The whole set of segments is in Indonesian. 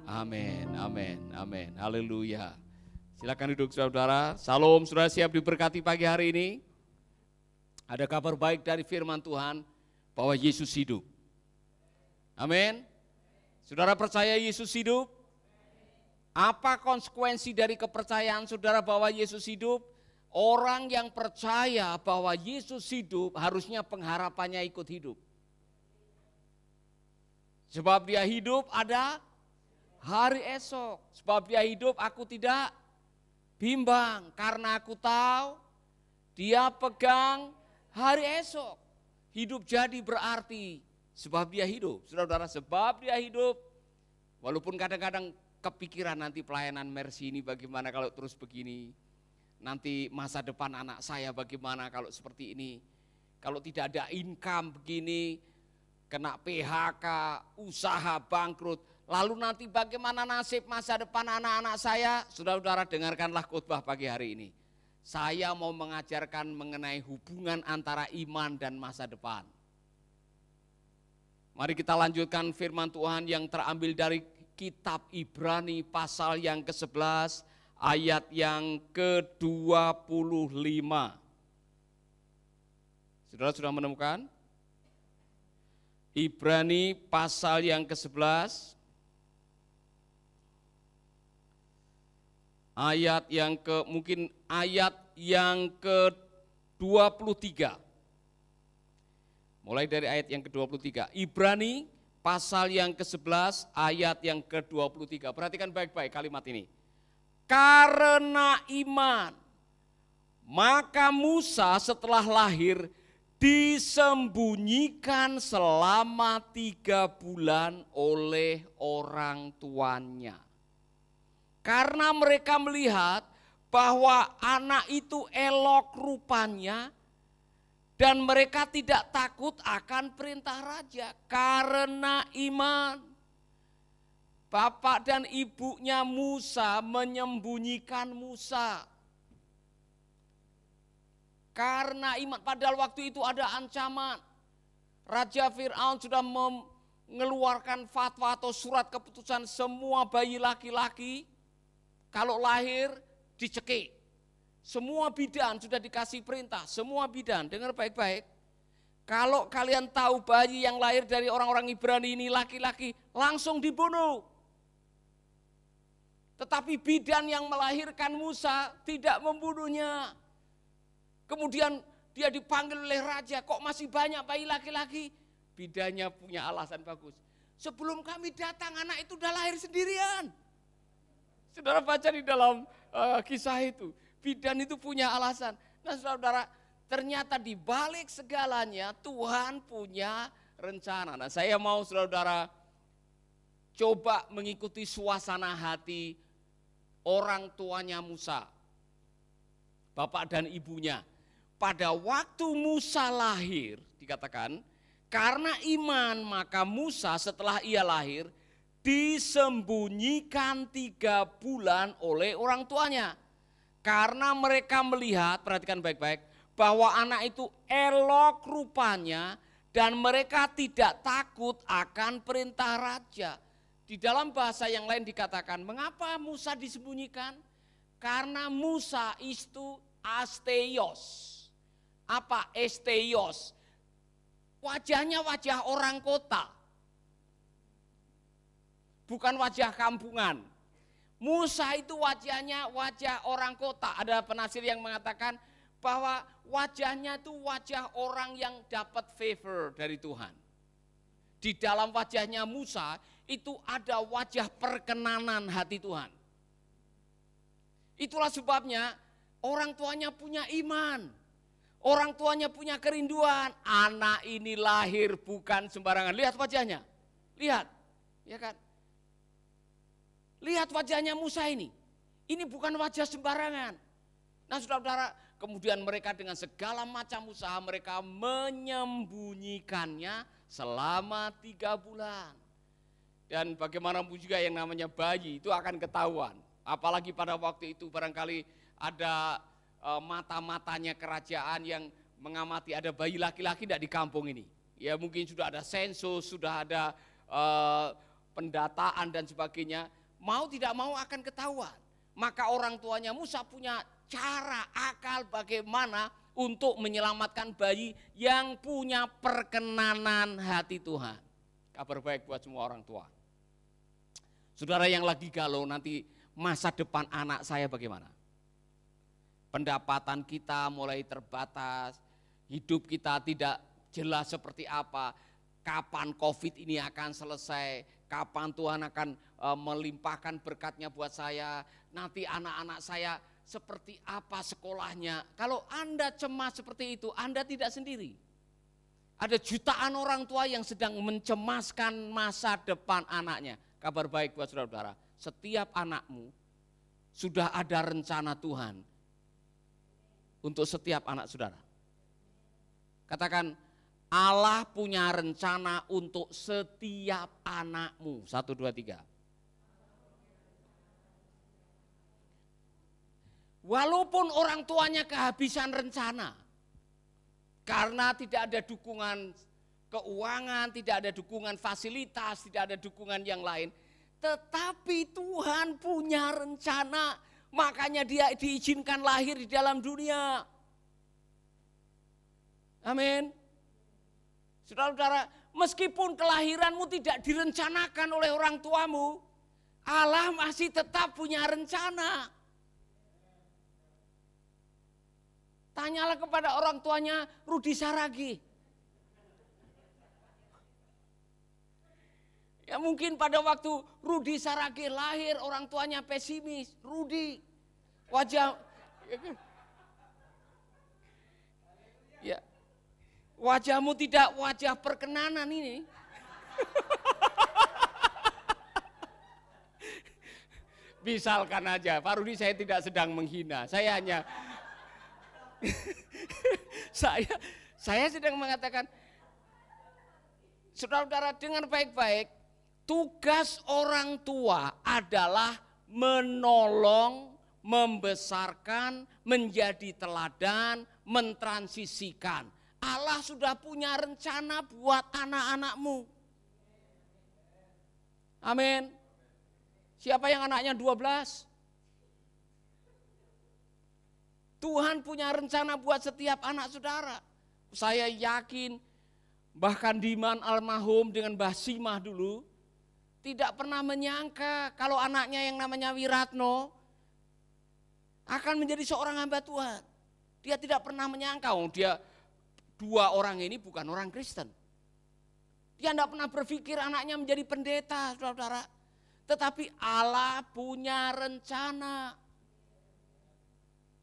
Amin, amin, amin, haleluya. Silakan duduk saudara. Salam, saudara siap diberkati pagi hari ini. Ada kabar baik dari firman Tuhan bahwa Yesus hidup. Amin. Saudara percaya Yesus hidup? Apa konsekuensi dari kepercayaan saudara bahwa Yesus hidup? Orang yang percaya bahwa Yesus hidup harusnya pengharapannya ikut hidup. Sebab dia hidup ada hari esok. Sebab dia hidup aku tidak bimbang. Karena aku tahu dia pegang hari esok. Hidup jadi berarti sebab dia hidup. Saudara-saudara, sebab dia hidup. Walaupun kadang-kadang kepikiran nanti pelayanan Mercy ini bagaimana kalau terus begini. Nanti masa depan anak saya bagaimana kalau seperti ini. Kalau tidak ada income begini, kena PHK, usaha bangkrut. Lalu nanti bagaimana nasib masa depan anak-anak saya? Saudara-saudara, dengarkanlah khotbah pagi hari ini. Saya mau mengajarkan mengenai hubungan antara iman dan masa depan. Mari kita lanjutkan firman Tuhan yang terambil dari kitab Ibrani pasal yang ke-11 ayat yang ke-25. Saudara sudah menemukan? Ibrani pasal yang ke-11 ayat yang ke-23. Mulai dari ayat yang ke-23. Ibrani pasal yang ke-11 ayat yang ke-23. Perhatikan baik-baik kalimat ini. Karena iman, maka Musa setelah lahir disembunyikan selama 3 bulan oleh orang tuanya. Karena mereka melihat bahwa anak itu elok rupanya dan mereka tidak takut akan perintah raja. Karena iman, bapak dan ibunya Musa menyembunyikan Musa. Karena iman, padahal waktu itu ada ancaman. Raja Fir'aun sudah mengeluarkan fatwa atau surat keputusan semua bayi laki-laki kalau lahir dicekik. Semua bidan sudah dikasih perintah, semua bidan, dengar baik-baik. Kalau kalian tahu bayi yang lahir dari orang-orang Ibrani ini laki-laki, langsung dibunuh. Tetapi bidan yang melahirkan Musa tidak membunuhnya. Kemudian dia dipanggil oleh raja, kok masih banyak bayi laki-laki? Bidannya punya alasan bagus. Sebelum kami datang anak itu udah lahir sendirian. Saudara baca di dalam kisah itu, bidan itu punya alasan. Nah saudara, ternyata di balik segalanya Tuhan punya rencana. Nah saya mau saudara coba mengikuti suasana hati orang tuanya Musa, bapak dan ibunya. Pada waktu Musa lahir, dikatakan, karena iman maka Musa setelah ia lahir, disembunyikan 3 bulan oleh orang tuanya. Karena mereka melihat, perhatikan baik-baik, bahwa anak itu elok rupanya dan mereka tidak takut akan perintah raja. Di dalam bahasa yang lain dikatakan, mengapa Musa disembunyikan? Karena Musa itu asteios. Apa asteios? Wajahnya wajah orang kota. Bukan wajah kampungan. Musa itu wajahnya wajah orang kota. Ada penafsir yang mengatakan bahwa wajahnya itu wajah orang yang dapat favor dari Tuhan. Di dalam wajahnya Musa itu ada wajah perkenanan hati Tuhan. Itulah sebabnya orang tuanya punya iman. Orang tuanya punya kerinduan. Anak ini lahir bukan sembarangan. Lihat wajahnya. Lihat. Ya kan? Lihat wajahnya Musa ini. Ini bukan wajah sembarangan. Nah saudara-saudara, kemudian mereka dengan segala macam usaha mereka menyembunyikannya selama 3 bulan. Dan bagaimanapun juga yang namanya bayi itu akan ketahuan. Apalagi pada waktu itu barangkali ada mata-matanya kerajaan yang mengamati ada bayi laki-laki tidak di kampung ini. Ya mungkin sudah ada sensus, sudah ada pendataan dan sebagainya. Mau tidak mau akan ketahuan. Maka orang tuanya Musa punya cara, akal bagaimana untuk menyelamatkan bayi yang punya perkenanan hati Tuhan. Kabar baik buat semua orang tua. Saudara yang lagi galau, nanti masa depan anak saya bagaimana? Pendapatan kita mulai terbatas, hidup kita tidak jelas seperti apa, kapan COVID ini akan selesai, kapan Tuhan akan melimpahkan berkatnya buat saya, nanti anak-anak saya seperti apa sekolahnya. Kalau Anda cemas seperti itu, Anda tidak sendiri. Ada jutaan orang tua yang sedang mencemaskan masa depan anaknya. Kabar baik buat saudara-saudara, setiap anakmu sudah ada rencana Tuhan untuk setiap anak saudara. Katakan, Allah punya rencana untuk setiap anakmu. 1, 2, 3. Walaupun orang tuanya kehabisan rencana, karena tidak ada dukungan keuangan, tidak ada dukungan fasilitas, tidak ada dukungan yang lain, tetapi Tuhan punya rencana, makanya dia diizinkan lahir di dalam dunia. Amin. Saudara-saudara, meskipun kelahiranmu tidak direncanakan oleh orang tuamu, Allah masih tetap punya rencana. Tanyalah kepada orang tuanya Rudi Saragi. Ya mungkin pada waktu Rudi Saragi lahir orang tuanya pesimis. Rudi, wajah, ya, wajahmu tidak wajah perkenanan ini. Misalkan aja, Pak Rudi, saya tidak sedang menghina, saya hanya saya sedang mengatakan, saudara-saudara dengar baik-baik, tugas orang tua adalah menolong, membesarkan, menjadi teladan, mentransisikan. Allah sudah punya rencana buat anak-anakmu. Amin. Siapa yang anaknya 12? Tuhan punya rencana buat setiap anak saudara. Saya yakin bahkan Diman almarhum dengan Mbah Simah dulu tidak pernah menyangka kalau anaknya yang namanya Wiratno akan menjadi seorang hamba Tuhan. Dia tidak pernah menyangka, dia 2 orang ini bukan orang Kristen. Dia tidak pernah berpikir anaknya menjadi pendeta, saudara-saudara. Tetapi Allah punya rencana.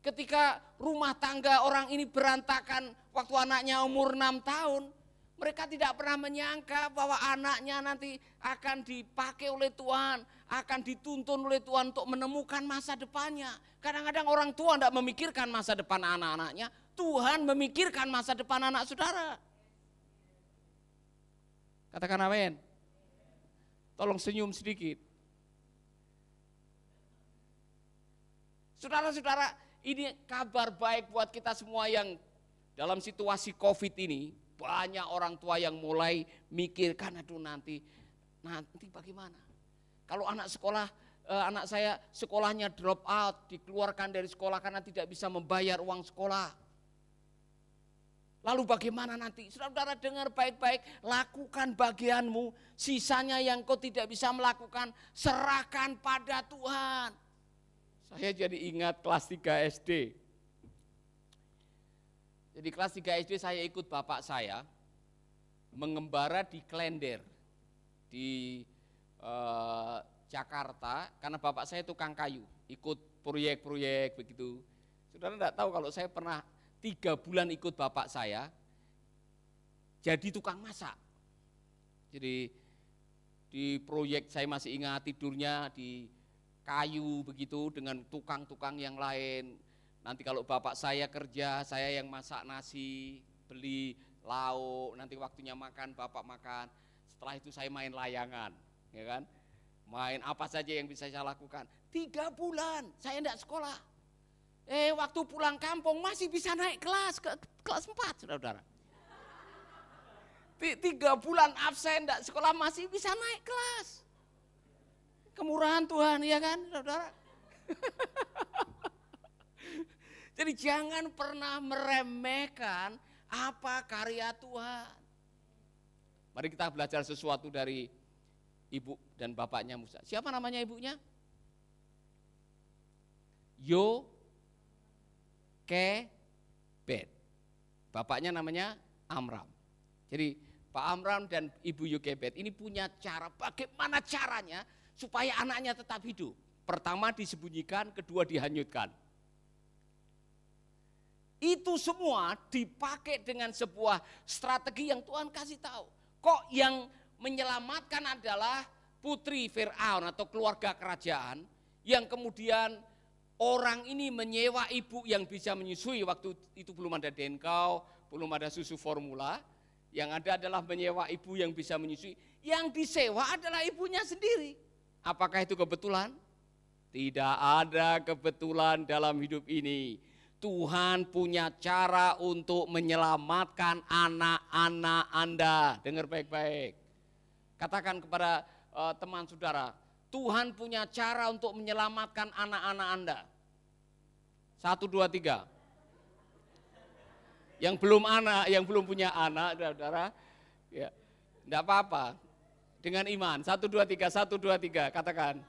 Ketika rumah tangga orang ini berantakan waktu anaknya umur 6 tahun, mereka tidak pernah menyangka bahwa anaknya nanti akan dipakai oleh Tuhan, akan dituntun oleh Tuhan untuk menemukan masa depannya. Kadang-kadang orang tua tidak memikirkan masa depan anak-anaknya, Tuhan memikirkan masa depan anak saudara. Katakan amin. Tolong senyum sedikit. Saudara-saudara, ini kabar baik buat kita semua yang dalam situasi COVID ini. Banyak orang tua yang mulai mikirkan, aduh nanti bagaimana. Kalau anak saya sekolahnya drop out, dikeluarkan dari sekolah karena tidak bisa membayar uang sekolah. Lalu bagaimana nanti? Saudara-saudara dengar baik-baik, lakukan bagianmu, sisanya yang kau tidak bisa melakukan, serahkan pada Tuhan. Saya jadi ingat kelas 3 SD. Jadi kelas 3 SD saya ikut bapak saya mengembara di Klender di Jakarta, karena bapak saya tukang kayu, ikut proyek-proyek begitu. Saudara tidak tahu kalau saya pernah 3 bulan ikut bapak saya jadi tukang masak. Jadi di proyek saya masih ingat tidurnya di kayu begitu dengan tukang-tukang yang lain. Nanti kalau bapak saya kerja, saya yang masak nasi, beli lauk, nanti waktunya makan, bapak makan. Setelah itu saya main layangan, ya kan? Main apa saja yang bisa saya lakukan. 3 bulan saya tidak sekolah. Waktu pulang kampung masih bisa naik kelas ke kelas 4, saudara-saudara. 3 bulan absen enggak sekolah masih bisa naik kelas. Kemurahan Tuhan, ya kan, saudara? Jadi jangan pernah meremehkan apa karya Tuhan. Mari kita belajar sesuatu dari ibu dan bapaknya Musa. Siapa namanya ibunya? Yokebed. Bapaknya namanya Amram. Jadi Pak Amram dan Ibu Yokebed ini punya cara, bagaimana caranya supaya anaknya tetap hidup. Pertama disembunyikan, kedua dihanyutkan. Itu semua dipakai dengan sebuah strategi yang Tuhan kasih tahu. Kok yang menyelamatkan adalah putri Firaun atau keluarga kerajaan, yang kemudian orang ini menyewa ibu yang bisa menyusui. Waktu itu belum ada Denkau, belum ada susu formula. Yang ada adalah menyewa ibu yang bisa menyusui. Yang disewa adalah ibunya sendiri. Apakah itu kebetulan? Tidak ada kebetulan dalam hidup ini. Tuhan punya cara untuk menyelamatkan anak-anak Anda. Dengar baik-baik. Katakan kepada teman saudara, Tuhan punya cara untuk menyelamatkan anak-anak Anda. 1, 2, 3. Yang belum punya anak, saudara, ya, enggak apa-apa. Dengan iman, 1, 2, 3, 1, 2, 3, katakan.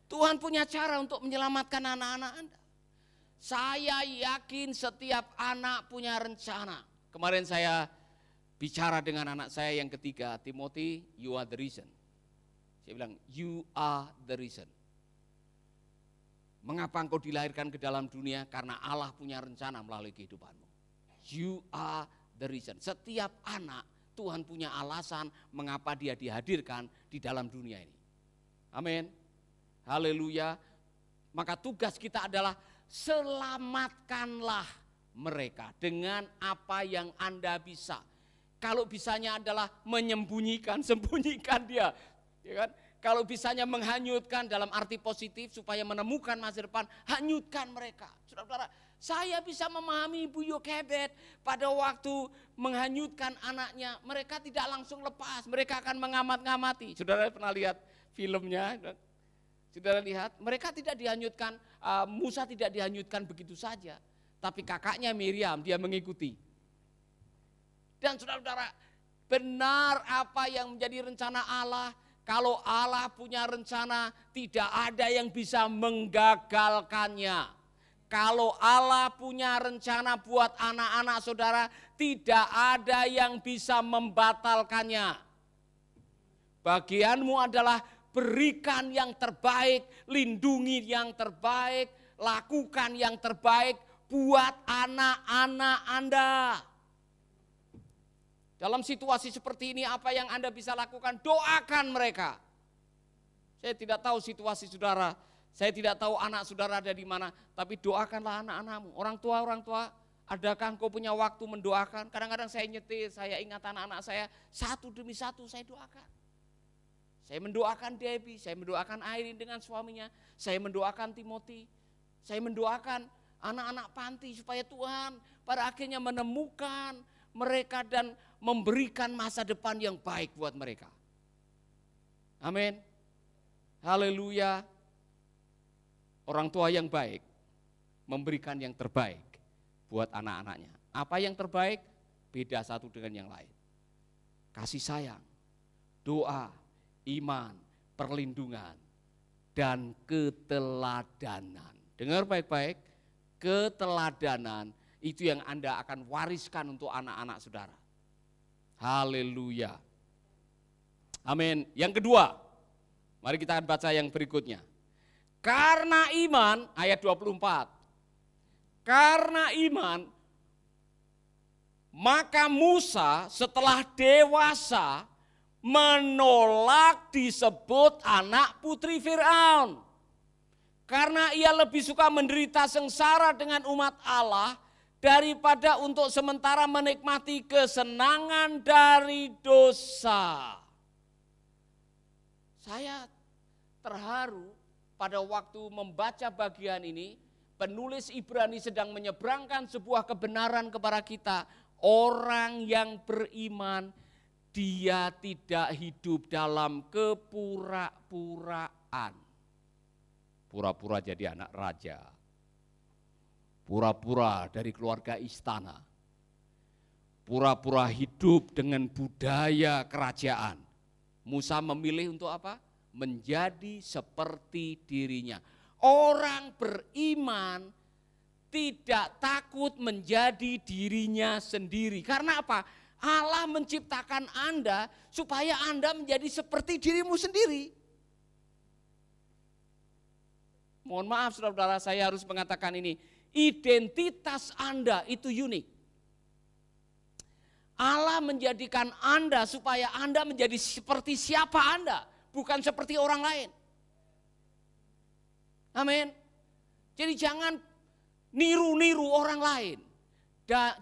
Tuhan punya cara untuk menyelamatkan anak-anak Anda. Saya yakin setiap anak punya rencana. Kemarin saya bicara dengan anak saya yang ketiga, Timothy, you are the reason. Saya bilang, you are the reason. Mengapa engkau dilahirkan ke dalam dunia? Karena Allah punya rencana melalui kehidupanmu. You are the reason. Setiap anak Tuhan punya alasan mengapa dia dihadirkan di dalam dunia ini. Amin. Haleluya. Maka tugas kita adalah selamatkanlah mereka dengan apa yang Anda bisa. Kalau bisanya adalah menyembunyikan, sembunyikan dia. Ya kan? Kalau bisanya menghanyutkan dalam arti positif supaya menemukan masa depan, hanyutkan mereka. Saudara-saudara, saya bisa memahami Ibu Yokebed pada waktu menghanyutkan anaknya. Mereka tidak langsung lepas, mereka akan mengamat-ngamati. Saudara pernah lihat filmnya? Saudara lihat, mereka tidak dihanyutkan, Musa tidak dihanyutkan begitu saja. Tapi kakaknya Miriam, dia mengikuti. Dan saudara-saudara, benar apa yang menjadi rencana Allah. Kalau Allah punya rencana, tidak ada yang bisa menggagalkannya. Kalau Allah punya rencana buat anak-anak saudara, tidak ada yang bisa membatalkannya. Bagianmu adalah berikan yang terbaik, lindungi yang terbaik, lakukan yang terbaik buat anak-anak Anda. Dalam situasi seperti ini apa yang Anda bisa lakukan? Doakan mereka. Saya tidak tahu situasi saudara, saya tidak tahu anak saudara ada di mana, tapi doakanlah anak-anakmu. Orang tua, adakah engkau punya waktu mendoakan? Kadang-kadang saya nyetir, saya ingat anak-anak saya, satu demi satu saya doakan. Saya mendoakan Debbie, saya mendoakan Airin dengan suaminya, saya mendoakan Timothy, saya mendoakan anak-anak panti supaya Tuhan pada akhirnya menemukan mereka dan memberikan masa depan yang baik buat mereka. Amin. Haleluya. Orang tua yang baik memberikan yang terbaik buat anak-anaknya. Apa yang terbaik? Beda satu dengan yang lain. Kasih sayang, doa, iman, perlindungan, dan keteladanan. Dengar baik-baik, keteladanan itu yang Anda akan wariskan untuk anak-anak saudara. Haleluya. Amin. Yang kedua, mari kita akan baca yang berikutnya. Karena iman, ayat 24. Karena iman, maka Musa setelah dewasa menolak disebut anak putri Firaun. Karena ia lebih suka menderita sengsara dengan umat Allah daripada untuk sementara menikmati kesenangan dari dosa. Saya terharu pada waktu membaca bagian ini, penulis Ibrani sedang menyeberangkan sebuah kebenaran kepada kita. Orang yang beriman, dia tidak hidup dalam kepura-puraan. Pura-pura jadi anak raja. Pura-pura dari keluarga istana. Pura-pura hidup dengan budaya kerajaan. Musa memilih untuk apa? Menjadi seperti dirinya. Orang beriman tidak takut menjadi dirinya sendiri. Karena apa? Allah menciptakan Anda supaya Anda menjadi seperti dirimu sendiri. Mohon maaf saudara-saudara, saya harus mengatakan ini. Identitas Anda itu unik. Allah menjadikan Anda supaya Anda menjadi seperti siapa Anda, bukan seperti orang lain. Amin. Jadi jangan niru-niru orang lain.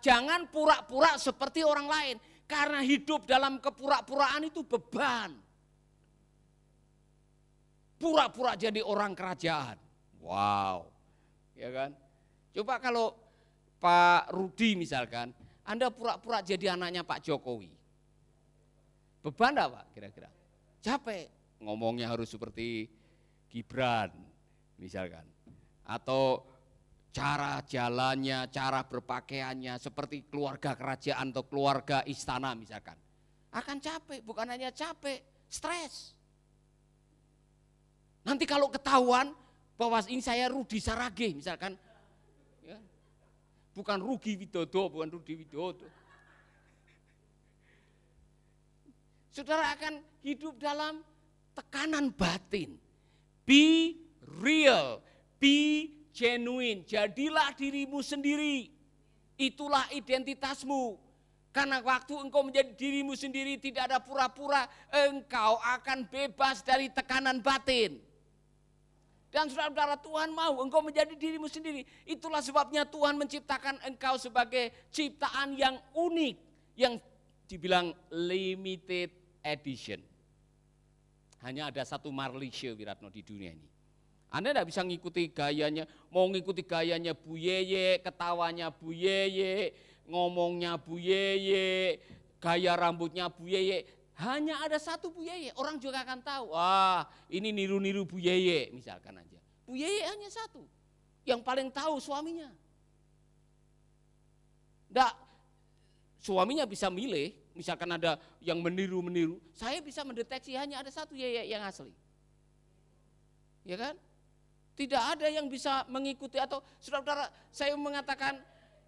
Jangan pura-pura seperti orang lain. Karena hidup dalam kepura-puraan itu beban. Pura-pura jadi orang kerajaan. Wow. Ya kan? Coba kalau Pak Rudi misalkan, Anda pura-pura jadi anaknya Pak Jokowi. Beban enggak Pak kira-kira? Capek. Ngomongnya harus seperti Gibran misalkan. Atau cara jalannya, cara berpakaiannya seperti keluarga kerajaan atau keluarga istana misalkan. Akan capek, bukan hanya capek, stres. Nanti kalau ketahuan bahwa ini saya Rudi Sarage misalkan. Ya, bukan Rugi Widodo, bukan Rudi Widodo. Saudara akan hidup dalam tekanan batin. Be real, be genuine, jadilah dirimu sendiri. Itulah identitasmu. Karena waktu engkau menjadi dirimu sendiri, tidak ada pura-pura, engkau akan bebas dari tekanan batin. Dan saudara-saudara, Tuhan mau engkau menjadi dirimu sendiri. Itulah sebabnya Tuhan menciptakan engkau sebagai ciptaan yang unik, yang dibilang limited edition. Hanya ada satu Marlisha Wiratno di dunia ini. Anda tidak bisa ngikuti gayanya, mau ngikuti gayanya Bu Yeye, ketawanya Bu Yeye, ngomongnya Bu Yeye, gaya rambutnya Bu Yeye. Hanya ada satu Bu Yeye, orang juga akan tahu, wah ini niru-niru Bu Yeye misalkan aja. Bu Yeye hanya satu, yang paling tahu suaminya. Nggak, suaminya bisa milih, misalkan ada yang meniru-meniru, saya bisa mendeteksi hanya ada satu Yeye yang asli. Ya kan? Tidak ada yang bisa mengikuti atau saudara-saudara saya mengatakan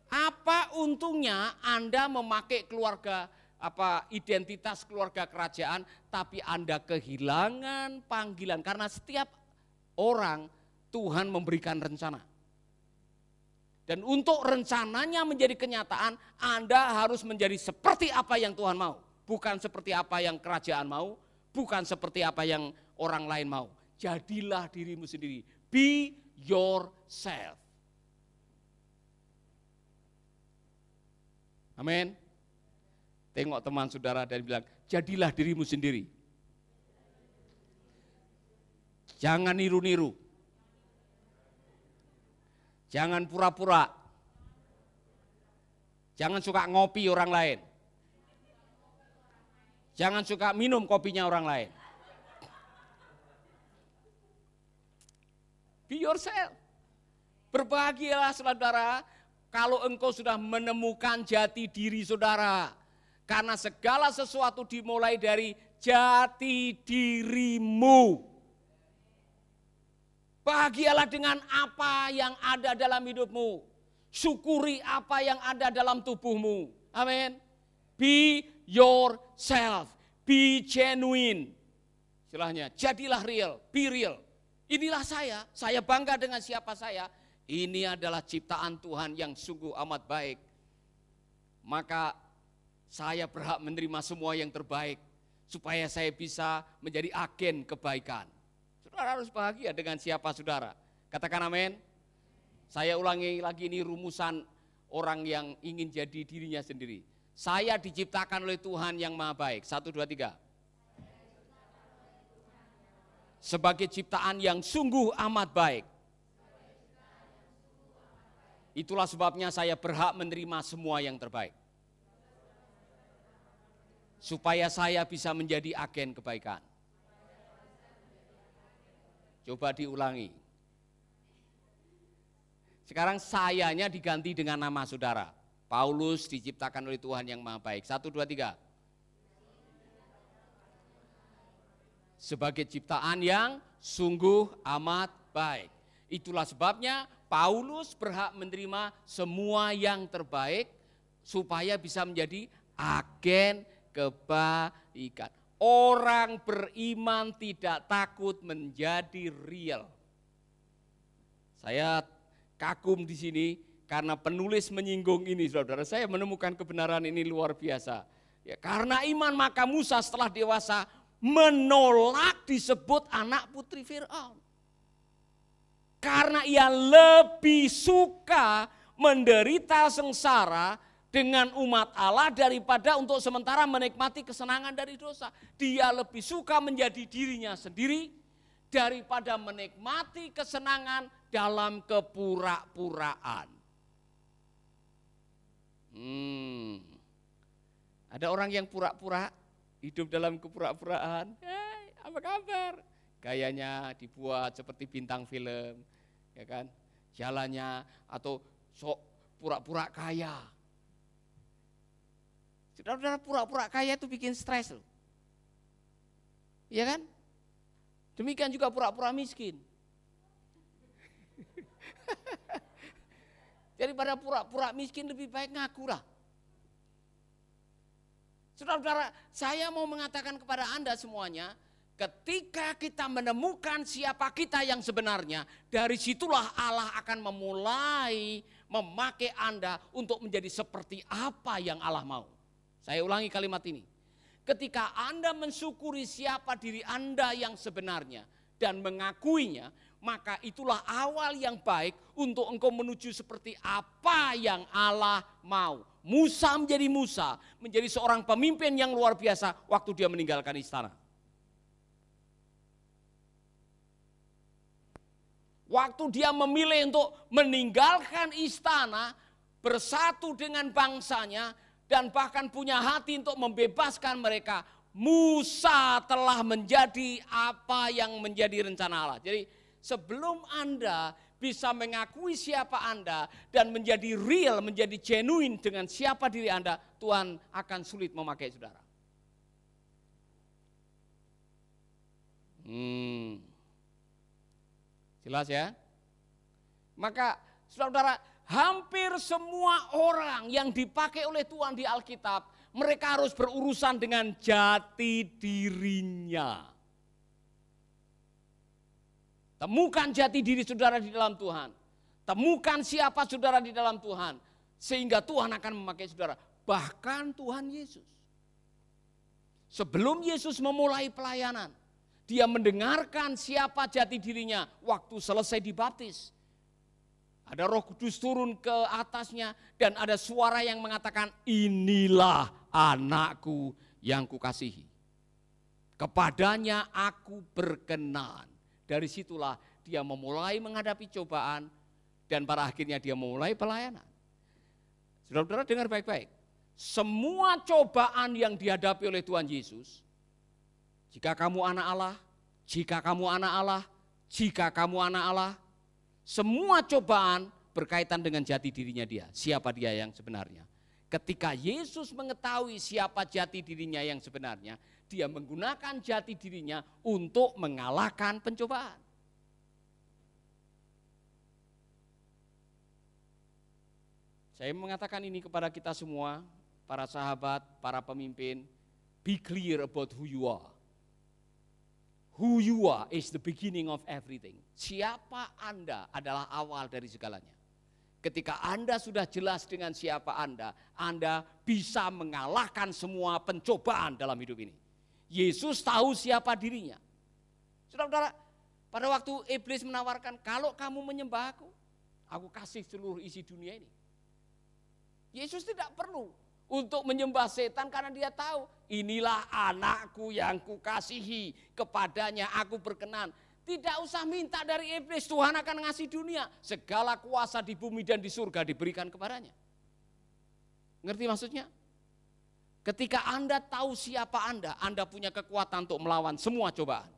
apa untungnya Anda memakai keluarga identitas keluarga kerajaan tapi Anda kehilangan panggilan karena setiap orang Tuhan memberikan rencana. Dan untuk rencananya menjadi kenyataan Anda harus menjadi seperti apa yang Tuhan mau, bukan seperti apa yang kerajaan mau, bukan seperti apa yang orang lain mau. Jadilah dirimu sendiri. Be yourself. Amin. Tengok teman saudara dan bilang, jadilah dirimu sendiri. Jangan niru-niru. Jangan pura-pura. Jangan suka ngopi orang lain. Jangan suka minum kopinya orang lain. Be yourself. Berbahagialah saudara kalau engkau sudah menemukan jati diri saudara. Karena segala sesuatu dimulai dari jati dirimu. Bahagialah dengan apa yang ada dalam hidupmu. Syukuri apa yang ada dalam tubuhmu. Amin. Be yourself. Be genuine. Istilahnya, jadilah real, be real. Inilah saya bangga dengan siapa saya. Ini adalah ciptaan Tuhan yang sungguh amat baik. Maka saya berhak menerima semua yang terbaik supaya saya bisa menjadi agen kebaikan. Saudara harus bahagia dengan siapa saudara. Katakan amin. Saya ulangi lagi ini rumusan orang yang ingin jadi dirinya sendiri. Saya diciptakan oleh Tuhan yang maha baik. 1, 2, 3. sebagai ciptaan yang sungguh amat baik. Itulah sebabnya saya berhak menerima semua yang terbaik, supaya saya bisa menjadi agen kebaikan. Coba diulangi. Sekarang sayanya diganti dengan nama saudara. Paulus diciptakan oleh Tuhan yang maha baik. 1, 2, 3. Sebagai ciptaan yang sungguh amat baik. Itulah sebabnya Paulus berhak menerima semua yang terbaik supaya bisa menjadi agen kebaikan. Orang beriman tidak takut menjadi real. Saya kagum di sini karena penulis menyinggung ini, saudara. Saya menemukan kebenaran ini luar biasa. Ya, karena iman maka Musa setelah dewasa menolak disebut anak putri Fir'aun. Karena ia lebih suka menderita sengsara dengan umat Allah daripada untuk sementara menikmati kesenangan dari dosa. Dia lebih suka menjadi dirinya sendiri daripada menikmati kesenangan dalam kepura-puraan. Ada orang yang pura-pura hidup dalam kepura-puraan. Hey, apa kabar? Gayanya dibuat seperti bintang film, ya kan? Jalannya atau sok pura-pura kaya. Saudara-saudara, pura-pura kaya itu bikin stres loh. Iya kan? Demikian juga pura-pura miskin. Jadi pada pura-pura miskin lebih baik ngaku lah. Saudara-saudara, saya mau mengatakan kepada Anda semuanya, ketika kita menemukan siapa kita yang sebenarnya, dari situlah Allah akan memulai memakai Anda untuk menjadi seperti apa yang Allah mau. Saya ulangi kalimat ini. Ketika Anda mensyukuri siapa diri Anda yang sebenarnya dan mengakuinya, maka itulah awal yang baik untuk engkau menuju seperti apa yang Allah mau. Musa menjadi seorang pemimpin yang luar biasa waktu dia meninggalkan istana. Waktu dia memilih untuk meninggalkan istana, bersatu dengan bangsanya, dan bahkan punya hati untuk membebaskan mereka, Musa telah menjadi apa yang menjadi rencana Allah. Jadi sebelum Anda bisa mengakui siapa Anda dan menjadi real, menjadi genuine dengan siapa diri Anda, Tuhan akan sulit memakai saudara. Jelas ya? Maka saudara-saudara, hampir semua orang yang dipakai oleh Tuhan di Alkitab, mereka harus berurusan dengan jati dirinya. Temukan jati diri saudara di dalam Tuhan. Temukan siapa saudara di dalam Tuhan. Sehingga Tuhan akan memakai saudara. Bahkan Tuhan Yesus. Sebelum Yesus memulai pelayanan, dia mendengarkan siapa jati dirinya waktu selesai dibaptis. Ada Roh Kudus turun ke atasnya dan ada suara yang mengatakan, inilah anakku yang kukasihi. Kepadanya aku berkenan. Dari situlah dia memulai menghadapi cobaan dan pada akhirnya dia memulai pelayanan. Saudara-saudara dengar baik-baik. Semua cobaan yang dihadapi oleh Tuhan Yesus, jika kamu anak Allah, jika kamu anak Allah, jika kamu anak Allah, semua cobaan berkaitan dengan jati dirinya dia, siapa dia yang sebenarnya. Ketika Yesus mengetahui siapa jati dirinya yang sebenarnya, dia menggunakan jati dirinya untuk mengalahkan pencobaan. Saya mengatakan ini kepada kita semua, para sahabat, para pemimpin, be clear about who you are. Who you are is the beginning of everything. Siapa Anda adalah awal dari segalanya. Ketika Anda sudah jelas dengan siapa Anda bisa mengalahkan semua pencobaan dalam hidup ini. Yesus tahu siapa dirinya. Saudara-saudara, pada waktu iblis menawarkan, kalau kamu menyembah aku kasih seluruh isi dunia ini. Yesus tidak perlu untuk menyembah setan karena dia tahu inilah anakku yang kukasihi, kepadanya aku berkenan. Tidak usah minta dari iblis, Tuhan akan ngasih dunia. Segala kuasa di bumi dan di surga diberikan kepadanya. Ngerti maksudnya? Ketika Anda tahu siapa Anda punya kekuatan untuk melawan semua cobaan.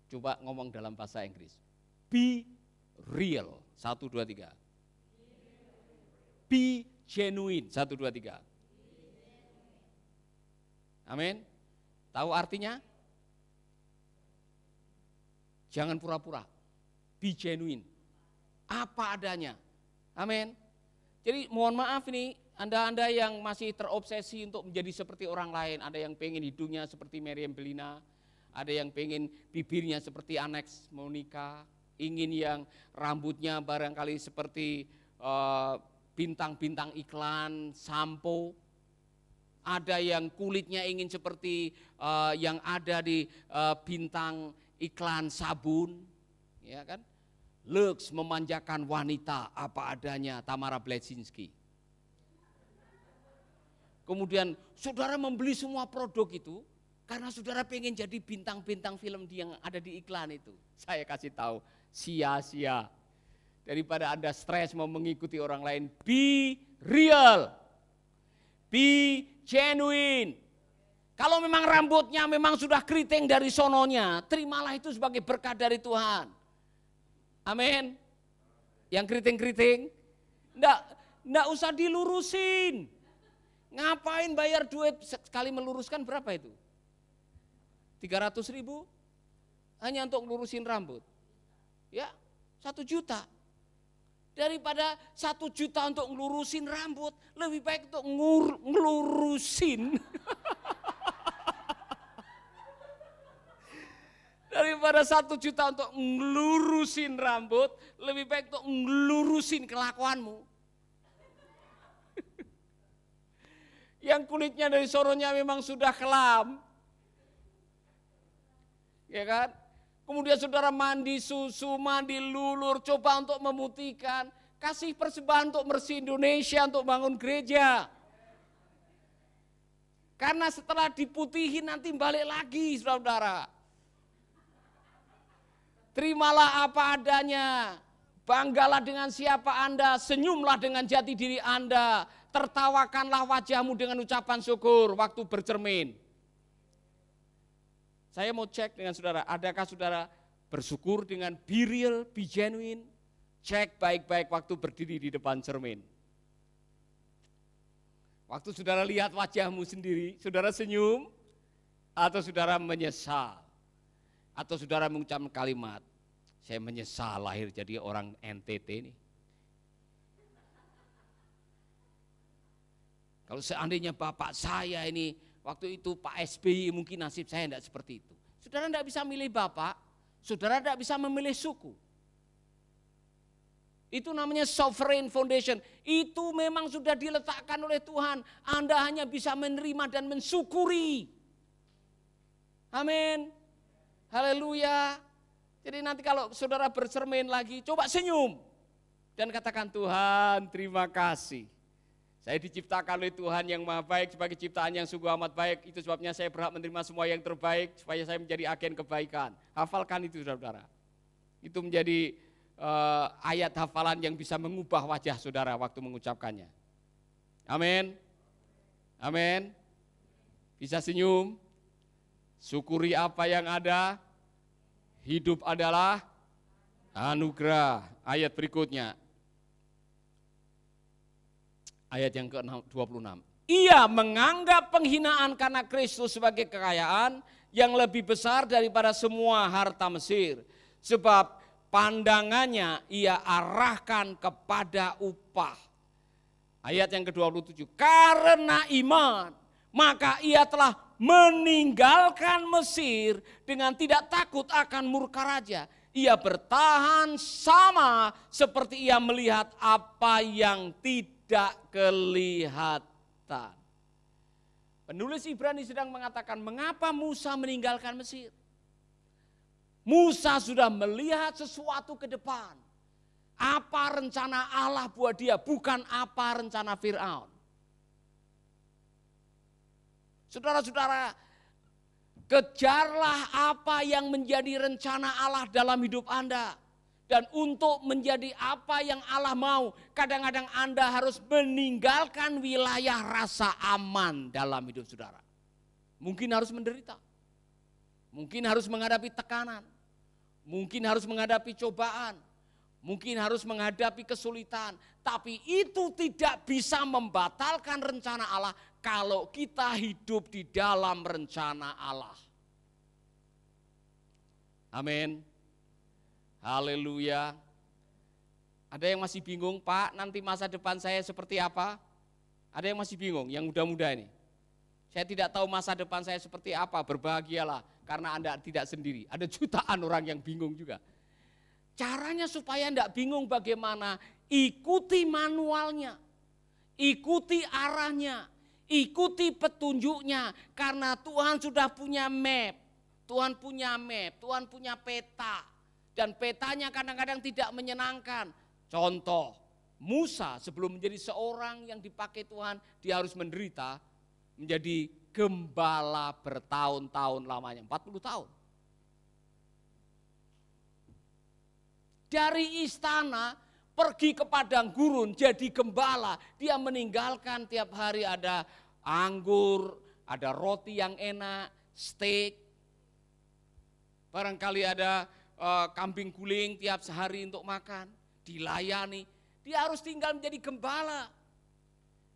Coba ngomong dalam bahasa Inggris. Be real. 1, 2, 3. Be genuine. 1, 2, 3. Amin. Tahu artinya? Jangan pura-pura. Be genuine. Apa adanya. Amin. Jadi mohon maaf nih, Anda yang masih terobsesi untuk menjadi seperti orang lain. Ada yang pengen hidungnya seperti Meriam Bellina. Ada yang pengen bibirnya seperti Annex Monica. Ingin yang rambutnya barangkali seperti bintang-bintang iklan sampo. Ada yang kulitnya ingin seperti yang ada di bintang iklan sabun, ya kan? Lux memanjakan wanita apa adanya, Tamara Blesinski. Kemudian saudara membeli semua produk itu karena saudara pengen jadi bintang-bintang film yang ada di iklan itu. Saya kasih tahu, sia-sia. Daripada Anda stres mau mengikuti orang lain, be real. Be genuine. Kalau memang rambutnya memang sudah keriting dari sononya, terimalah itu sebagai berkat dari Tuhan. Amin. Yang keriting-keriting, enggak usah dilurusin. Ngapain bayar duit sekali meluruskan berapa itu? 300.000 hanya untuk lurusin rambut. Ya, 1 juta. Daripada 1 juta untuk ngelurusin rambut, lebih baik untuk ngelurusin. Daripada 1 juta untuk ngelurusin rambut, lebih baik untuk ngelurusin kelakuanmu. Yang kulitnya dari sononya memang sudah kelam. Ya kan? Kemudian saudara mandi susu, mandi lulur, coba untuk memutihkan. Kasih persembahan untuk Mercy Indonesia, untuk bangun gereja. Karena setelah diputihin nanti balik lagi saudara. Terimalah apa adanya. Banggalah dengan siapa Anda, senyumlah dengan jati diri Anda. Tertawakanlah wajahmu dengan ucapan syukur waktu bercermin. Saya mau cek dengan saudara, adakah saudara bersyukur dengan be real, be genuine? Cek baik-baik waktu berdiri di depan cermin. Waktu saudara lihat wajahmu sendiri, saudara senyum atau saudara menyesal? Atau saudara mengucapkan kalimat, saya menyesal lahir jadi orang NTT ini. Kalau seandainya bapak saya ini, waktu itu Pak SBY mungkin nasib saya tidak seperti itu. Saudara tidak bisa milih bapak, saudara tidak bisa memilih suku. Itu namanya sovereign foundation. Itu memang sudah diletakkan oleh Tuhan. Anda hanya bisa menerima dan mensyukuri. Amin. Haleluya. Jadi nanti kalau saudara bercermin lagi, coba senyum. Dan katakan, Tuhan terima kasih. Saya diciptakan oleh Tuhan yang maha baik sebagai ciptaan yang sungguh amat baik. Itu sebabnya saya berhak menerima semua yang terbaik supaya saya menjadi agen kebaikan. Hafalkan itu saudara. Itu menjadi ayat hafalan yang bisa mengubah wajah saudara waktu mengucapkannya. Amin. Amin. Bisa senyum. Syukuri apa yang ada. Hidup adalah anugerah. Ayat berikutnya. Ayat yang ke-26. Ia menganggap penghinaan karena Kristus sebagai kekayaan yang lebih besar daripada semua harta Mesir. Sebab pandangannya ia arahkan kepada upah. Ayat yang ke-27. Karena iman, maka ia telah meninggalkan Mesir dengan tidak takut akan murka raja. Ia bertahan sama seperti ia melihat apa yang tidak kelihatan. Penulis Ibrani sedang mengatakan mengapa Musa meninggalkan Mesir. Musa sudah melihat sesuatu ke depan. Apa rencana Allah buat dia, bukan apa rencana Fir'aun. Saudara-saudara, kejarlah apa yang menjadi rencana Allah dalam hidup Anda. Dan untuk menjadi apa yang Allah mau, kadang-kadang Anda harus meninggalkan wilayah rasa aman dalam hidup saudara. Mungkin harus menderita, mungkin harus menghadapi tekanan, mungkin harus menghadapi cobaan, mungkin harus menghadapi kesulitan. Tapi itu tidak bisa membatalkan rencana Allah kalau kita hidup di dalam rencana Allah. Amin. Haleluya. Ada yang masih bingung, Pak, nanti masa depan saya seperti apa? Ada yang masih bingung, yang muda-muda ini. Saya tidak tahu masa depan saya seperti apa, berbahagialah karena Anda tidak sendiri. Ada jutaan orang yang bingung juga. Caranya supaya tidak bingung bagaimana? Ikuti manualnya, ikuti arahnya, ikuti petunjuknya. Karena Tuhan sudah punya map, Tuhan punya peta. Dan petanya kadang-kadang tidak menyenangkan. Contoh, Musa sebelum menjadi seorang yang dipakai Tuhan, dia harus menderita menjadi gembala bertahun-tahun lamanya, 40 tahun. Dari istana pergi ke padang gurun jadi gembala, dia meninggalkan tiap hari ada anggur, ada roti yang enak, steak, barangkali ada kambing guling tiap sehari untuk makan, dilayani. Dia harus tinggal menjadi gembala.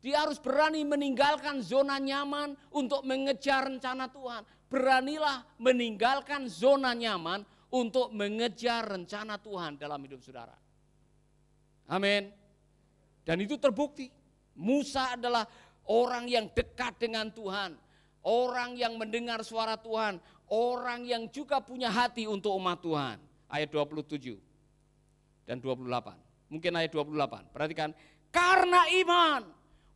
Dia harus berani meninggalkan zona nyaman untuk mengejar rencana Tuhan. Beranilah meninggalkan zona nyaman untuk mengejar rencana Tuhan dalam hidup saudara. Amin. Dan itu terbukti. Musa adalah orang yang dekat dengan Tuhan. Orang yang mendengar suara Tuhan. Orang yang juga punya hati untuk umat Tuhan. Ayat 27 dan 28. Mungkin ayat 28. Perhatikan. Karena iman,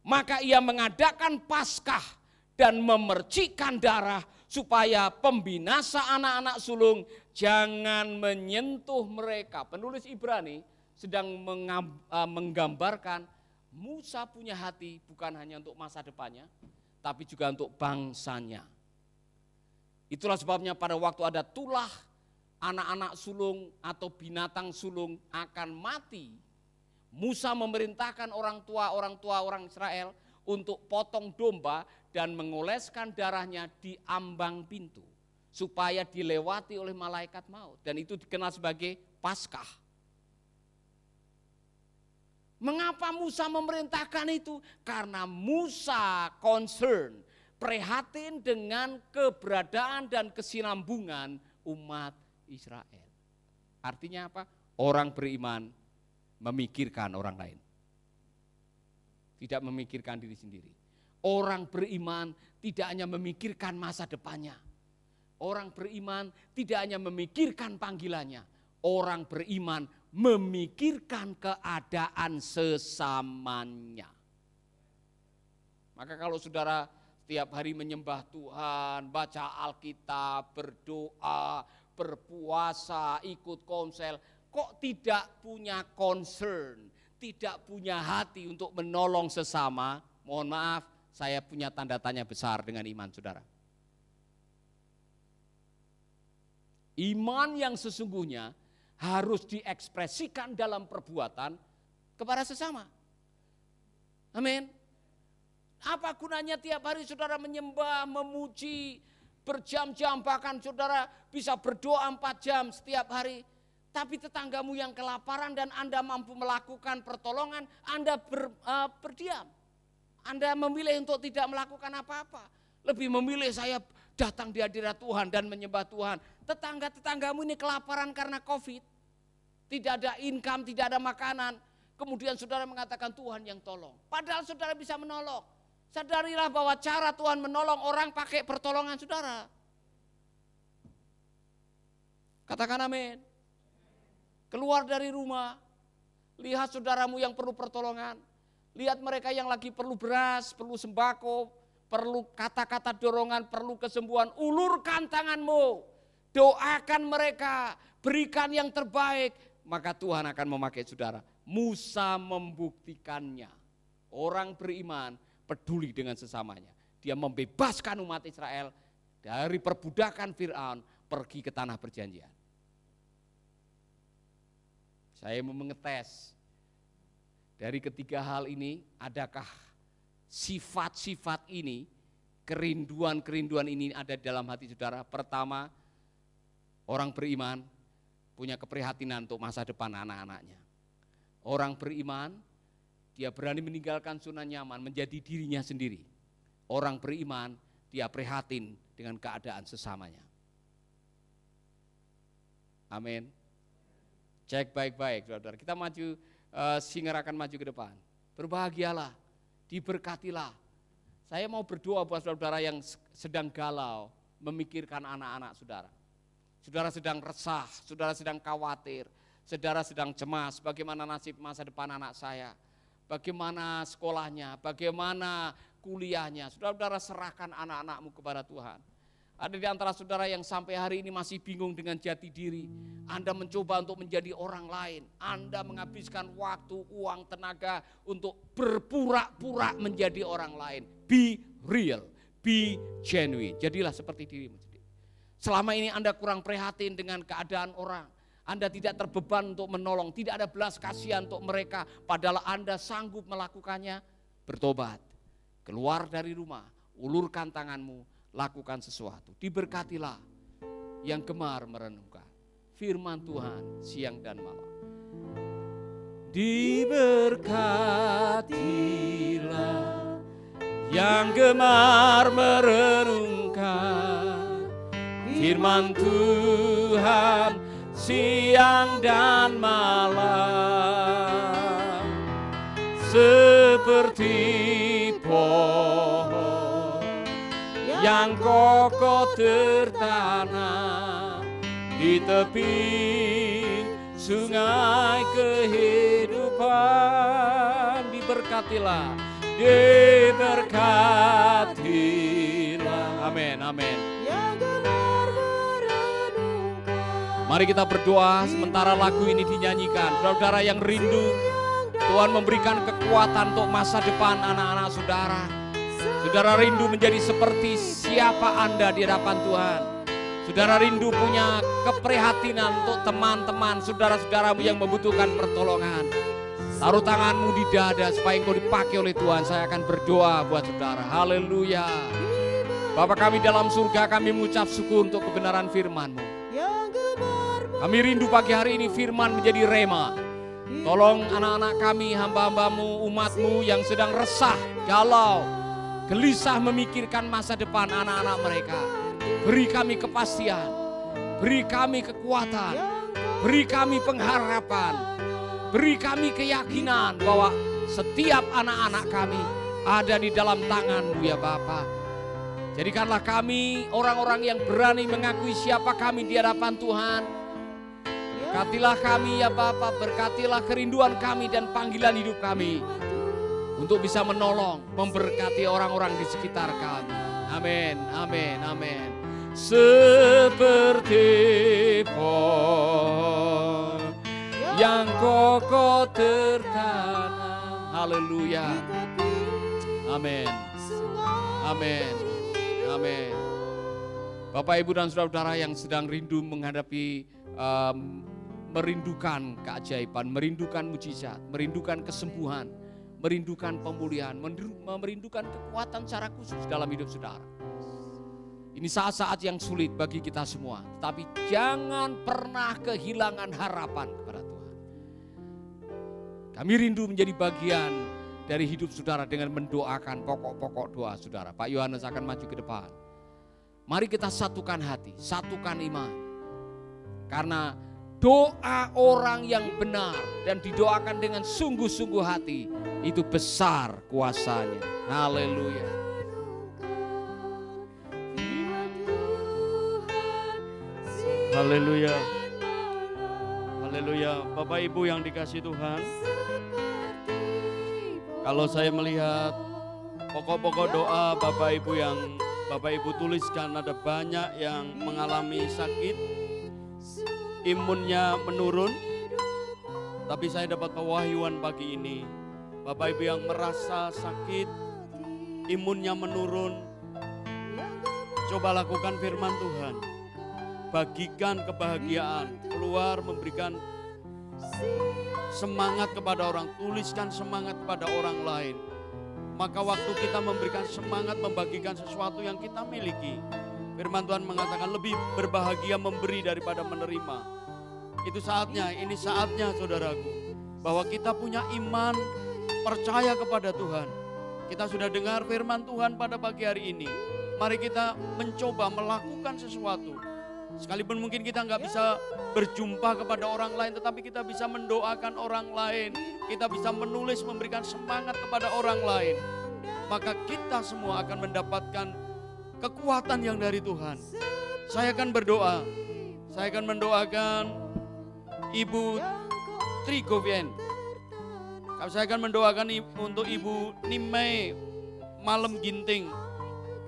maka ia mengadakan Paskah dan memercikkan darah supaya pembinasa anak-anak sulung jangan menyentuh mereka. Penulis Ibrani sedang menggambarkan Musa punya hati bukan hanya untuk masa depannya, tapi juga untuk bangsanya. Itulah sebabnya pada waktu ada tulah anak-anak sulung atau binatang sulung akan mati, Musa memerintahkan orang tua orang Israel untuk potong domba dan mengoleskan darahnya di ambang pintu supaya dilewati oleh malaikat maut, dan itu dikenal sebagai Paskah. Mengapa Musa memerintahkan itu? Karena Musa concern, prihatin dengan keberadaan dan kesinambungan umat Israel. Artinya apa? Orang beriman memikirkan orang lain, tidak memikirkan diri sendiri. Orang beriman tidak hanya memikirkan masa depannya. Orang beriman tidak hanya memikirkan panggilannya. Orang beriman memikirkan keadaan sesamanya. Maka kalau saudara setiap hari menyembah Tuhan, baca Alkitab, berdoa, berpuasa, ikut konsel, kok tidak punya concern, tidak punya hati untuk menolong sesama? Mohon maaf, saya punya tanda tanya besar dengan iman saudara. Iman yang sesungguhnya harus diekspresikan dalam perbuatan kepada sesama. Amin. Apa gunanya tiap hari saudara menyembah, memuji, berjam-jam, bahkan saudara bisa berdoa 4 jam setiap hari, tapi tetanggamu yang kelaparan dan Anda mampu melakukan pertolongan, Anda berdiam. Anda memilih untuk tidak melakukan apa-apa. Lebih memilih saya datang di hadirat Tuhan dan menyembah Tuhan. Tetangga-tetanggamu ini kelaparan karena COVID. Tidak ada income, tidak ada makanan. Kemudian saudara mengatakan Tuhan yang tolong. Padahal saudara bisa menolong. Sadarilah bahwa cara Tuhan menolong orang pakai pertolongan saudara. Katakan amin. Keluar dari rumah, lihat saudaramu yang perlu pertolongan. Lihat mereka yang lagi perlu beras, perlu sembako, perlu kata-kata dorongan, perlu kesembuhan. Ulurkan tanganmu, doakan mereka, berikan yang terbaik. maka Tuhan akan memakai saudara. Musa membuktikannya. Orang beriman peduli dengan sesamanya. Dia membebaskan umat Israel dari perbudakan Fir'aun pergi ke tanah perjanjian. Saya mau mengetes dari ketiga hal ini, adakah sifat-sifat ini, kerinduan-kerinduan ini ada di dalam hati saudara? Pertama, orang beriman punya keprihatinan untuk masa depan anak-anaknya. Orang beriman, dia berani meninggalkan zona nyaman, menjadi dirinya sendiri. Orang beriman, dia prihatin dengan keadaan sesamanya. Amin. Cek baik-baik, saudara. Kita maju, Singer akan maju ke depan. Berbahagialah, diberkatilah. Saya mau berdoa buat saudara yang sedang galau, memikirkan anak-anak saudara. Saudara sedang resah, saudara sedang khawatir, saudara sedang cemas, bagaimana nasib masa depan anak saya, bagaimana sekolahnya, bagaimana kuliahnya. Saudara-saudara serahkan anak-anakmu kepada Tuhan. Ada di antara saudara yang sampai hari ini masih bingung dengan jati diri. Anda mencoba untuk menjadi orang lain. Anda menghabiskan waktu, uang, tenaga untuk berpura-pura menjadi orang lain. Be real, be genuine. Jadilah seperti dirimu sendiri. Selama ini Anda kurang prihatin dengan keadaan orang. Anda tidak terbeban untuk menolong, tidak ada belas kasihan untuk mereka. Padahal Anda sanggup melakukannya. Bertobat, keluar dari rumah, ulurkan tanganmu. Lakukan sesuatu, diberkatilah yang gemar merenungkan firman Tuhan siang dan malam. Diberkatilah yang gemar merenungkan firman Tuhan siang dan malam, seperti pohon yang kokoh tertanam di tepi sungai kehidupan. Diberkatilah, diberkatilah. Amin, amin. Mari kita berdoa sementara lagu ini dinyanyikan. Saudara yang rindu, Tuhan memberikan kekuatan untuk masa depan anak-anak saudara. Saudara rindu menjadi seperti siapa Anda di hadapan Tuhan. Saudara rindu punya keprihatinan untuk teman-teman, saudara-saudaramu yang membutuhkan pertolongan. Taruh tanganmu di dada supaya engkau dipakai oleh Tuhan. Saya akan berdoa buat saudara. Haleluya. Bapa kami dalam surga, kami mengucap syukur untuk kebenaran firman-Mu. Kami rindu pagi hari ini firman menjadi rema. Tolong anak-anak kami, hamba-hambamu, umat-Mu yang sedang resah, galau, gelisah memikirkan masa depan anak-anak mereka. Beri kami kepastian, beri kami kekuatan, beri kami pengharapan, beri kami keyakinan bahwa setiap anak-anak kami ada di dalam tangan-Mu ya Bapa. Jadikanlah kami orang-orang yang berani mengakui siapa kami di hadapan Tuhan. Berkatilah kami ya Bapa, berkatilah kerinduan kami dan panggilan hidup kami untuk bisa menolong, memberkati orang-orang di sekitar kami. Amin, amin, amin. Seperti pohon yang kokoh tertanam. Haleluya. Amin, amin, amin. Bapak, Ibu, dan saudara-saudara yang sedang rindu menghadapi, merindukan keajaiban, merindukan mujizat, merindukan kesembuhan, merindukan pemulihan, merindukan kekuatan secara khusus dalam hidup saudara. Ini saat-saat yang sulit bagi kita semua, tetapi jangan pernah kehilangan harapan kepada Tuhan. Kami rindu menjadi bagian dari hidup saudara dengan mendoakan pokok-pokok doa saudara. Pak Yohanes akan maju ke depan. Mari kita satukan hati, satukan iman. Karena doa orang yang benar dan didoakan dengan sungguh-sungguh hati, itu besar kuasanya. Haleluya. Haleluya. Haleluya. Bapak Ibu yang dikasihi Tuhan, kalau saya melihat pokok-pokok doa Bapak Ibu yang Bapak Ibu tuliskan, ada banyak yang mengalami sakit, imunnya menurun, Tapi saya dapat pewahyuan pagi ini. Bapak Ibu yang merasa sakit, imunnya menurun, coba lakukan firman Tuhan. Bagikan kebahagiaan, keluar memberikan semangat kepada orang, tuliskan semangat kepada orang lain. Maka waktu kita memberikan semangat, membagikan sesuatu yang kita miliki, firman Tuhan mengatakan lebih berbahagia memberi daripada menerima. Itu saatnya, ini saatnya saudaraku, bahwa kita punya iman, percaya kepada Tuhan. Kita sudah dengar firman Tuhan pada pagi hari ini. Mari kita mencoba melakukan sesuatu. Sekalipun mungkin kita nggak bisa berjumpa kepada orang lain, tetapi kita bisa mendoakan orang lain. Kita bisa menulis, memberikan semangat kepada orang lain. Maka kita semua akan mendapatkan kekuatan yang dari Tuhan. Saya akan berdoa. Saya akan mendoakan Ibu Trigovien. Saya akan mendoakan untuk Ibu Nimei Malam Ginting.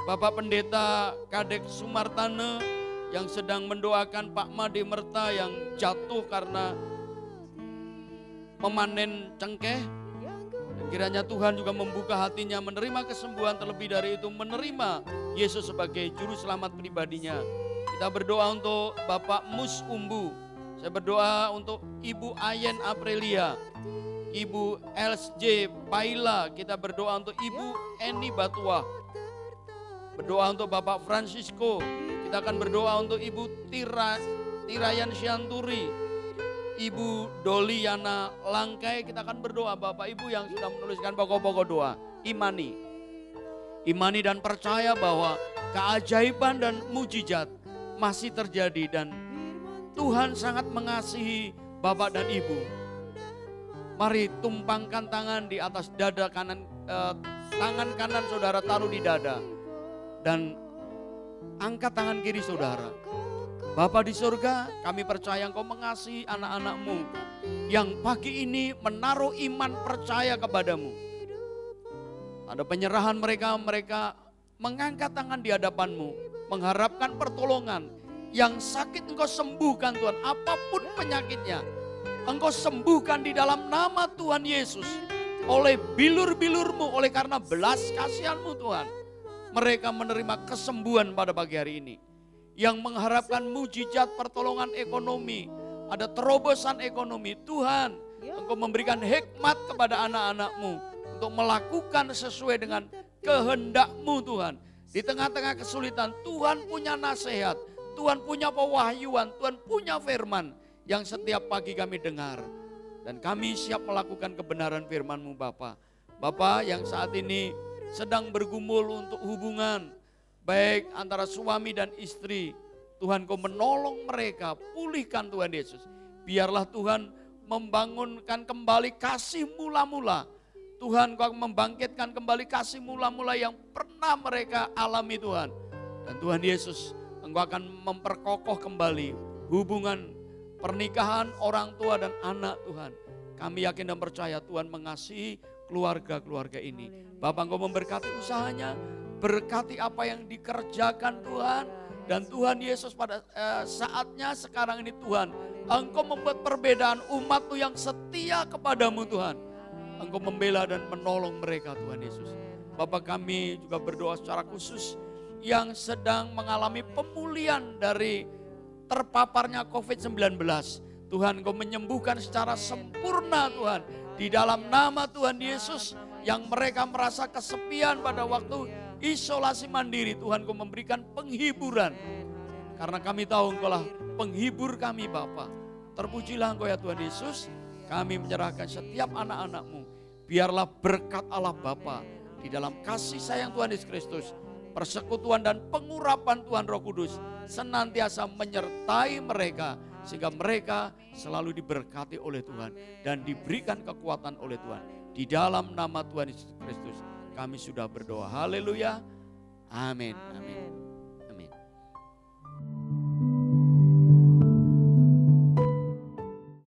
Bapak Pendeta Kadek Sumartane yang sedang mendoakan Pak Made Merta yang jatuh karena memanen cengkeh. Dan kiranya Tuhan juga membuka hatinya menerima kesembuhan, terlebih dari itu menerima Yesus sebagai juru selamat pribadinya. Kita berdoa untuk Bapak Mus Umbu. Saya berdoa untuk Ibu Ayen Aprilia, Ibu LJ Paila. Kita berdoa untuk Ibu Eni Batuah. Berdoa untuk Bapak Francisco. Kita akan berdoa untuk Ibu Tirayan Sianturi, Ibu Doliana Langkai. Kita akan berdoa Bapak Ibu yang sudah menuliskan pokok-pokok doa. Imani dan percaya bahwa keajaiban dan mujizat masih terjadi dan Tuhan sangat mengasihi Bapak dan Ibu. Mari tumpangkan tangan di atas dada kanan, tangan kanan saudara taruh di dada. Dan angkat tangan kiri saudara. Bapa di surga, kami percaya Engkau mengasihi anak-anak-Mu yang pagi ini menaruh iman percaya kepadamu. Ada penyerahan mereka mengangkat tangan di hadapan-Mu, mengharapkan pertolongan. Yang sakit Engkau sembuhkan Tuhan, apapun penyakitnya. Engkau sembuhkan di dalam nama Tuhan Yesus. Oleh bilur-bilur-Mu, oleh karena belas kasihan-Mu Tuhan. Mereka menerima kesembuhan pada pagi hari ini. Yang mengharapkan mujizat pertolongan ekonomi, ada terobosan ekonomi. Tuhan, Engkau memberikan hikmat kepada anak-anak-Mu untuk melakukan sesuai dengan kehendak-Mu Tuhan. Di tengah-tengah kesulitan, Tuhan punya nasihat. Tuhan punya pewahyuan, Tuhan punya firman yang setiap pagi kami dengar. Dan kami siap melakukan kebenaran firman-Mu Bapa. Bapa yang saat ini sedang bergumul untuk hubungan baik antara suami dan istri. Tuhan Kau menolong mereka, pulihkan Tuhan Yesus. Biarlah Tuhan membangunkan kembali kasih mula-mula. Tuhan Kau membangkitkan kembali kasih mula-mula yang pernah mereka alami Tuhan. Dan Tuhan Yesus, Engkau akan memperkokoh kembali hubungan pernikahan orang tua dan anak Tuhan. Kami yakin dan percaya Tuhan mengasihi keluarga-keluarga ini. Bapak Engkau memberkati usahanya, berkati apa yang dikerjakan Tuhan. Dan Tuhan Yesus pada saatnya sekarang ini Tuhan, Engkau membuat perbedaan umat-Mu yang setia kepadamu Tuhan. Engkau membela dan menolong mereka Tuhan Yesus. Bapak kami juga berdoa secara khusus yang sedang mengalami pemulihan dari terpaparnya COVID-19. Tuhan Engkau menyembuhkan secara sempurna Tuhan. Di dalam nama Tuhan Yesus yang mereka merasa kesepian pada waktu isolasi mandiri. Tuhan Engkau memberikan penghiburan. Karena kami tahu Engkau lah penghibur kami Bapa. Terpujilah Engkau ya Tuhan Yesus. Kami menyerahkan setiap anak-anak-Mu. Biarlah berkat Allah Bapa di dalam kasih sayang Tuhan Yesus Kristus, persekutuan dan pengurapan Tuhan Roh Kudus senantiasa menyertai mereka sehingga mereka selalu diberkati oleh Tuhan dan diberikan kekuatan oleh Tuhan. Di dalam nama Tuhan Yesus Kristus kami sudah berdoa. Haleluya. Amin. Amin.